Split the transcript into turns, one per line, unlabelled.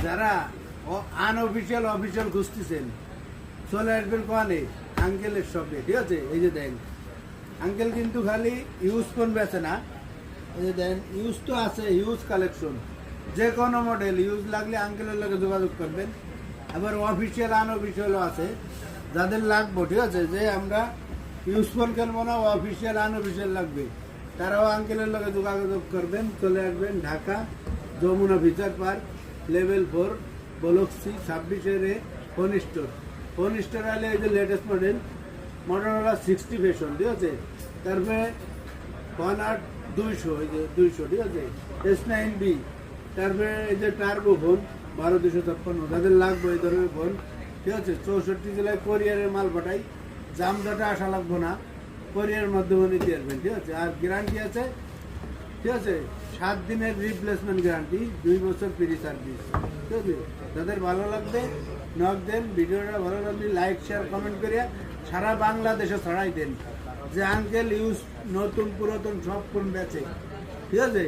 যারা unofficial official খুঁজতেছেন চলে আসবেন কোয়ানে আঙ্কেলের শপে, ঠিক আছে? এই যে দেন আঙ্কেল কিন্তু খালি ইউজ ফোন বেচে না, এই যে দেন ইউজ তো আছে, ইউজ কালেকশন, যে কোনো মডেল ইউজ লাগলে আঙ্কেলের লগে যোগাযোগ করবেন। আবার অফিসিয়াল আনঅফিসিয়ালও আছে, যাদের লাগবে, ঠিক আছে? যে আমরা ইউজ ফোন কিনবো না, অফিসিয়াল আনঅফিসিয়াল লাগবে, তারাও আঙ্কেলের লগে যোগাযোগ করবেন। চলে আসবেন Dhaka Jamuna future park level 4 block C 26 phone store. Phone store হলে এই যে লেটেস্ট মডেল মডেল 60 ফ্যাশন, ঠিক আছে? তারপরে 18200, এই যে 200, ঠিক আছে? S9B, তারপরে এই যে টার্বো ফোন 12256, যাদের লাগবে এই ধরনের ফোন, ঠিক আছে? 64 জেলায় কোরিয়ারের মাল পাঠাই, জামদাটা আসা লাগবো না, কোরিয়ার মাধ্যমে নিতে পারবেন, ঠিক আছে? আর গ্যারান্টি আছে, ঠিক আছে? 7 দিনের রিপ্লেসমেন্ট গ্যারান্টি, 2 বছর ফ্রি সার্ভিস, ঠিক আছে? যাদের ভালো লাগবে নক দেন, ভিডিওটা ভালো লাগলে লাইক শেয়ার কমেন্ট করিয়া সারা বাংলাদেশে ছড়াই দেন যে আঙ্কেল ইউজ নতুন পুরাতন সব ফোন বেচে, ঠিক আছে?